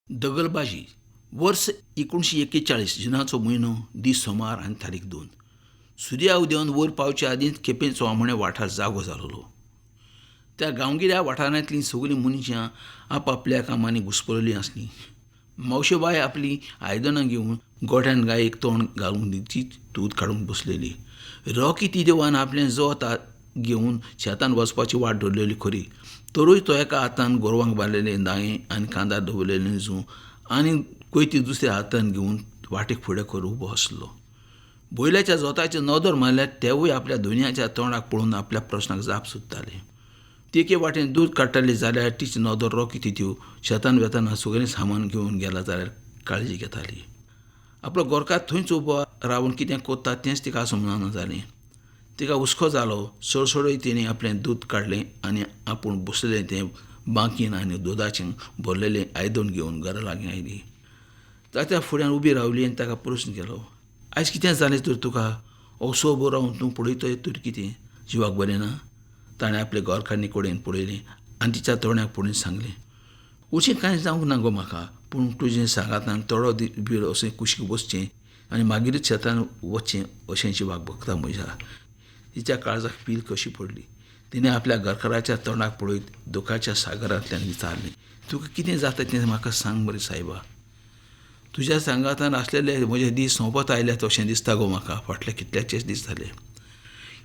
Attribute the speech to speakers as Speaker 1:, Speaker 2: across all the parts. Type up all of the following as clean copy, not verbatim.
Speaker 1: दगलबाजी वर्स 1941 जुनाचो म्हयनो दीस सोमार आनी तारीख 2. सुर्या उदेवन वयर पावचे आदींच केपें चोवामणे वाठार जागो जालोलो. त्या गांवगिऱ्या वाठारांतलीं सगळीं मनशां आपआपल्या कामांनी घुस्पलोलीं आसलीं. मावशेबाय आपलीं आयदनां घेवन गोठ्यान गायेक तोंड घालून तीच दूद काडून बसलेली. रॉकी ती देवान आपलें जोत घेवन शेतान वचपाची वाट धरलेली खरी, तरूय तो एका हातान गोरवांक बांदलेलें दायें आनी कांदार दवरलेलें झू आनी कोयती दुसऱ्या हातान घेवन वाटेक फुडें करून उबो आसलो. बैलाच्या जोताचें नदर मारल्यार तेवूय आपल्या दोनयाच्या तोंडाक पळोवन आपल्या प्रस्नाक जाप सोदताले. ती एके वाटेन दूद काडटाली जाल्यार तिची नदर रॉकी तित्यो शेतान वेताना सगळें सामान घेवन गेला जाल्यार काळजी घेताली. आपलो गोरकार थंयच उबो रावन कितें कोत्ता तेंच तिका समजना जालें. तिका हुस्को जालो. सडसडय तिणें आपलें दूद काडलें आनी आपूण बसलेलें तें बांकीन आनी दुदाचें भरलेलें आयदन घेवन घरा लागीं आयली. ताच्या फुड्यान उबी रावली आनी ताका प्रस्न केलो, आयज कितें जालें तर तुका? असो उबो रावन तूं पळयतय तर कितें? जिवाक बरें ना? ताणें आपले गोरकान्नी कडेन पळयलें आनी तिच्या तोंड्याक पळोवन सांगलें, उचें कांय जावंक ना गो म्हाका, पूण तुजें सांगातान थोडो वेळ अशें कुशीक बसचें आनी मागीरच शेतान वचचें अशें जिवाक भोगता म्हज्या. तिच्या काळजाक पील कशी पडली. तिणें आपल्या घरकाराच्या तोंडाक पळयत दुखाच्या सागरांतल्यान विचारलें, तुका कितें जाता तें म्हाका सांग मरे सायबा. तुज्या सांगातान आसलेले म्हजे दीस सोंपत आयल्यात अशें दिसता गो म्हाका. फाटले कितल्याचेच दीस जाले.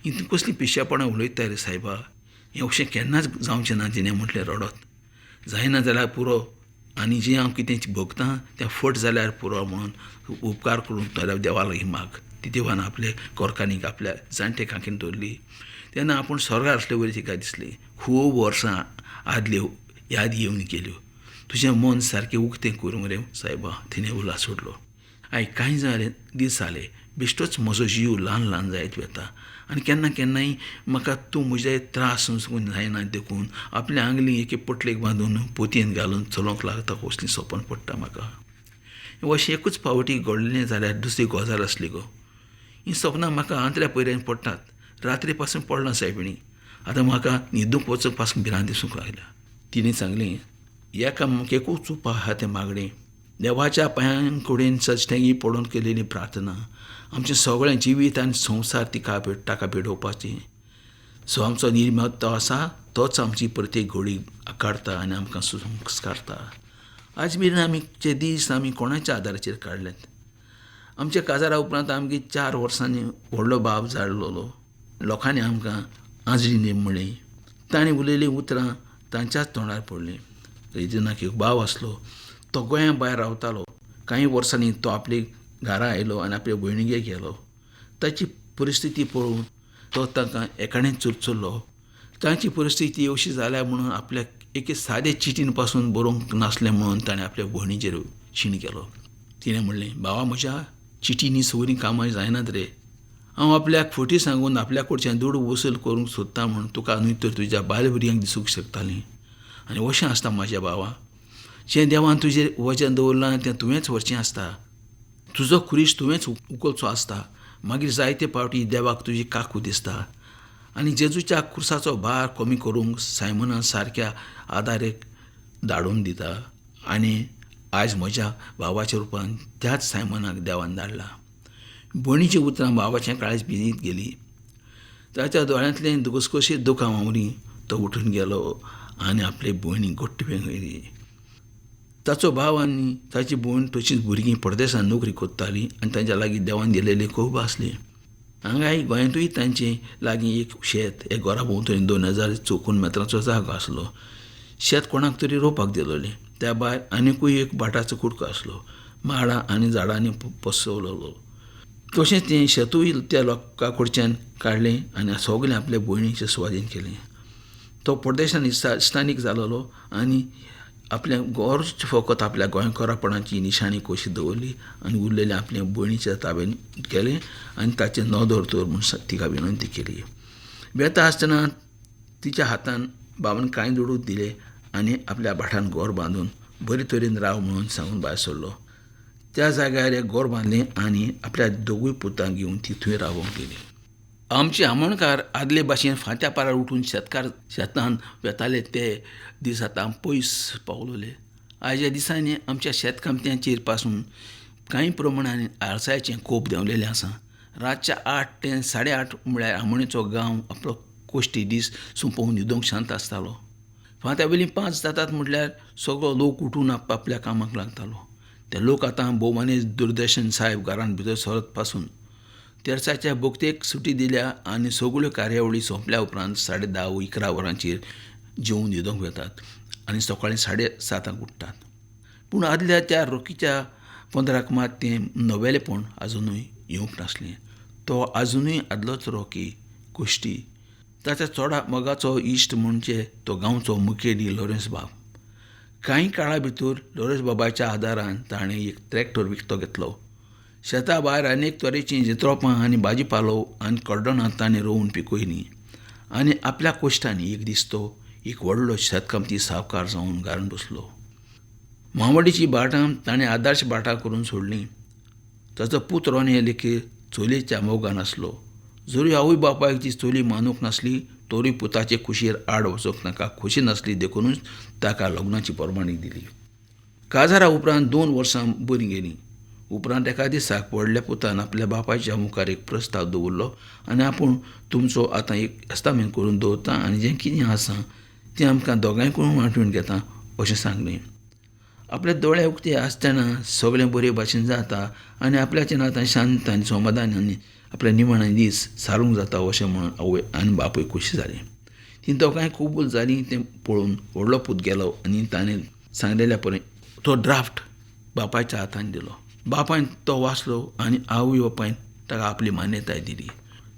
Speaker 1: तूं कसली पिश्यापणां उलयता रे सायबा. हें अशें केन्नाच जावचें ना तिणें म्हटलें रडत. जायना जाल्यार पुरो आनी जें हांव कितें भोगतां तें फट जाल्यार पुरो म्हणून उपकार करून तोऱ्या देवा लागीं माग. ती देवान आपले गोरकांनीक आपल्या जाणटे काकीन दवरली. तेन्ना आपूण स्वर्गार आसले वरी तिका दिसली. खूब वर्सां आदल्यो याद येवन गेल्यो. तुजें मन सारकें उक्तें करूं रे सायबा, तिणें उलो सोडलो. आयज कांय जालें दीस जाले बेश्टोच म्हजो जीव ल्हान ल्हान जायत वेता आनी केन्ना केन्नाय म्हाका तूं म्हजे त्रास सोंसूंक जायना देखून आपल्या आंगली एके पटलेक बांदून पोतयेन घालून चलोवंक लागता कसलीं सपन पडटा म्हाका. अशें एकूच फावटी घडलें जाल्यार दुसरी गजाल आसली गो. हीं सपनां म्हाका आंतऱ्या पयऱ्यान पडटात. रात्री पासून पडना सायबिणी. आतां म्हाका न्हिदूंक वचूंक पासून भिरांत दिसूंक लागल्या. तिणें सांगलें, एकामेकूच उपाय आहा तें मागणें. देवाच्या पांयां कडेन सजतेगी पडून केलेली प्रार्थना. आमचें सगळें जिवीत आनी संवसार ताका भेटोवपाचें. सो आमचो निर्मातो तो आसा तोच आमची प्रत्येक घडी आकारता आनी आमकां संस्कारता. आज मेरेन आमचे दीस आमी कोणाच्या आदाराचेर काडल्यात. आमच्या काजारा उपरांत आमगे 4 वर्सांनी व्हडलो बाब जाल्लो. लोकांनी आमकां आजरी नेम म्हणली. ताणें उलयलीं उतरां तांच्याच तोंडार पडलीं. रिजनाक एक बाव आसलो. तो गोंया भायर रावतालो. कांय वर्सांनी तो आपले घरा आयलो आनी आपल्या भयणीगेर गेलो. ताची परिस्थिती पळोवन तो ताका एकाडेन चुरचुरलो. तांची परिस्थिती अशी जाल्या म्हणून आपल्याक एके सादे चिटीन पासून बरोवंक नासलें म्हणून ताणें आपल्या भयणीचेर शीण केलो. तिणें म्हणलें, बावा म्हज्या, चिटींनी सगळीं कामां जायनात रे. हांव आपल्याक फटी सांगून आपल्या कडच्यान दूड वसूल करूंक सोदतां म्हूण तुका न्हय तर तुज्या बायल भुरग्यांक दिसूंक शकतालीं. आनी अशें आसता म्हाज्या बावा. जें देवान तुजेर वचन दवरलां तें तुवेंच व्हरचें आसता. तुजो खुरीश तुवेंच उखलचो आसता. मागीर जायते फावटी देवाक तुजी काकूट दिसता आनी जेजूच्या खुर्साचो भार कमी करूंक सायमना सारक्या आदारेक धाडून दिता. आनी आयज म्हज्या भावाच्या रुपान त्याच सायमनाक देवान धाडला. भयणीचीं उतरां भावाचें काळीज भिजीत गेली. ताच्या दोळ्यांतलें घसघशीत दुखां वावरी तो उठून गेलो आनी आपले भयणीक घट्ट वेंगयली. ताचो भाव आनी ताची भयण तशींच भुरगीं परदेसांत नोकरी कोत्तालीं आनी तांच्या लागीं देवान दिलेलीं खूब आसलीं. हांगाय गोंयांतूय तांचे लागीं एक शेत, एक घरा भोंवतणी 2054 मेत्रांचो जागो आसलो. शेत कोणाक तरी रोवपाक दिलोलें. त्या भायर आनिकूय एक भाटाचो कुडको आसलो. माडां आनी झाडांनी पसरवलेलो. तशेंच तें शेतूय त्या लोकां कडच्यान काडलें आनी सगलें आपल्या भयणीचें सुवादीन केलें. तो परदेशांत स्थानीक जालोलो आनी आपल्या गोरच फकत आपल्या गोंयकारापणाची निशाणी कशी दवरली आनी उरलेलें आपल्या भयणीच्या ताब्यान केलें आनी ताचें नदर तर म्हूण तिका विनंती केली. बेता आसतना तिच्या हातान बाबान कांय दुडूच दिले आनी आपल्या भाटान गोर बांदून बरे तरेन राव म्हणून सांगून भायर सरलो. त्या जाग्यार एक गोर बांदलें आनी आपल्या दोगूय पुतांक घेवन ती थंय रावूंक गेली. आमचे आमोणकार आदले भाशेन फांत्या पारार उठून शेतान वेताले ते दीस आतां पयस पावलोले. आयच्या दिसांनी आमच्या शेतकामत्यांचेर पासून कांय प्रमाणान आळसायेचें कोप देंवलेलें आसा. रातच्या 8 ते 8:30 म्हळ्यार आमोणेचो गांव आपलो कोश्टी दीस सोंपोवन न्हिदोंक शांत आसतालो. फांत्यावेलीं 5 जातात म्हटल्यार सगळो लोक उठून आपल्या कामाक लागतालो. ते लोक आतां भोवमाने दूरदर्शन साहेब घरांत भितर सरत पासून तेर्साच्या बोगतेक सुटी दिल्या आनी सगळ्यो कार्यावळी सोंपल्या उपरांत 10:30-11 वरांचेर जेवन न्हिदोंक वेतात आनी सकाळीं 7:30 उठ्ठात. पूण आदल्या त्या रोखीच्या 15 मात तें नवेलेपण अजुनूय येवंक नासलें. तो अजुनूय आदलोच रोकी कोश्टी. ताच्या चोडा मोगाचो इश्ट म्हणजे तो गांवचो मुखेली लॉरेन्स बाब. कांय काळा भितर लॉरेन्स बाबाच्या आदारान ताणें एक ट्रॅक्टर विकतो घेतलो. शेता भायर अनेक तरेचीं जित्रोपां आनी भाजीपालो आनी कड्डणां ताणें रोवन पिकयलीं आनी आपल्या कोश्टांनी एक दीस तो एक व्हडलो शेतकामती सावकार जावन घालून बसलो. मावडीची भाटां ताणें आदर्श भाटां करून सोडलीं. ताचो पूत रोने लेखीर चलयेच्या मोगान आसलो. जरी आवय बापायक ती चली मानूंक नासली तरी पुताचे खुशयेर आड वचूंक ताका खोशी नासली देखूनच ताका लग्नाची परवानगी दिली. काजारा उपरांत 2 वर्सां बरीं गेलीं. उपरांत एका दिसाक व्हडल्या पुतान आपल्या बापायच्या मुखार एक प्रस्ताव दवरलो आनी आपूण तुमचो आतां एक एस्तामेंट करून दवरता आनी जें कितें आसा तें आमकां दोगांयकूय वांटून घेता अशें सांगलें. आपले दोळे उक्ते आसतना सगळें बरे भाशेन जाता आनी आपल्याचें आतां शांत आनी समाधानान आपल्या निमाणे दीस सारूंक जाता अशें म्हणून आवय आनी बापूय खुशी जालीं. तीं दोगांय कबूल जालीं तें पळोवन व्हडलो पूत गेलो आनी ताणें सांगलेल्या परेन तो ड्राफ्ट बापायच्या हातान दिलो. बापायन तो वाचलो आनी आवय बापायन ताका आपली मान्यताय दिली.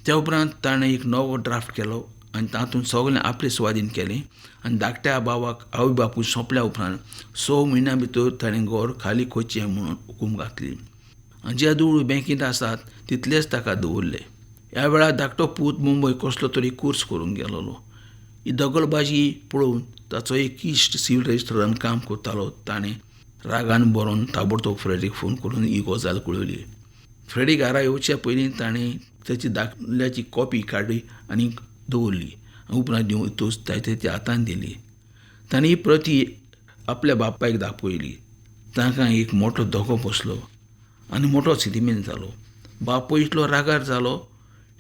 Speaker 1: त्या उपरांत ताणें एक नवो ड्राफ्ट केलो आनी तातूंत सगळें आपले सुवादीन केलें आनी धाकट्या भावाक आवय बापूय सोंपल्या उपरांत 6 म्हयन्यां भितर ताणें घर खाली करचें म्हणून हुकूम घातली आनी जे दूळ बँकेंत आसात तितलेच ताका दवरले. ह्या वेळार धाकटो पूत मुंबय कसलो तरी कोर्स करून गेलोलो. ही दगलबाजी पळोवन ताचो एक इश्ट सिव्हील रजिस्ट्रारान काम करतालो ताणें रागान बरोवन ताबडतोब फ्रेडीक फोन करून ही गजाल कळयली. फ्रेडी घरा येवच्या पयलीं ताणें ताची दाखल्याची कॉपी काडली आनी दवरली. उपरांत दिवन तोच ताच्या हातान दिली. ताणें ही प्रती आपल्या बापायक दाखयली. तांकां एक मोठो धोको बसलो आनी मोठो सिदिमेंत जालो. बापूय इतलो रागार जालो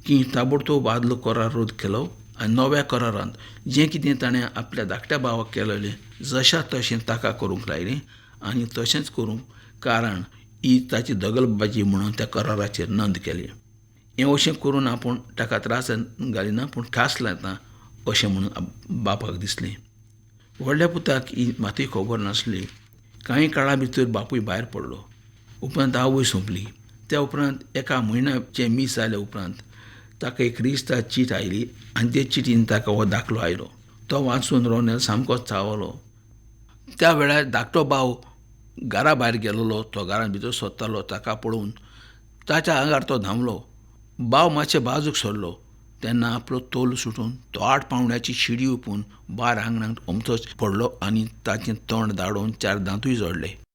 Speaker 1: की ताबडतोब आदलो करार रद्द केलो आनी नव्या करारांत जें कितें ताणें आपल्या धाकट्या भावाक केलेलें जशा तशें ताका करूंक लायलें आनी तशेंच करूंक कारण ही ताची दगलबाजी म्हणून त्या कराराचेर नंद केली. हें अशें करून आपूण ताका त्रास घालिना पूण खास लायता अशें म्हणून बापाक दिसलें. व्हडल्या पुताक ही मातूय खबर नासली. कांय काळा भितर बापूय भायर पडलो. उपरांत आवय सोंपली. त्या उपरांत एका म्हयन्याचे मीस जाल्या उपरांत ताका एक रिस्ता चीट आयली आनी ते चिटीन ताका हो दाखलो आयलो. तो वाचून रोनेल सामकोच चावलो. त्या वेळार धाकटो भाव घरा भायर गेलोलो. तो घरांत भितर सोदतालो. ताका पळोवन ताच्या आंगार तो धांवलो. भाव मातशें बाजूक सरलो तेन्ना आपलो तोल सुटून तो 8 पावंड्याची शिडी ओपून भायर आंगणांत अमथोच पडलो आनी ताचें तोंड धाडोवन 4 दांतूय जोडले.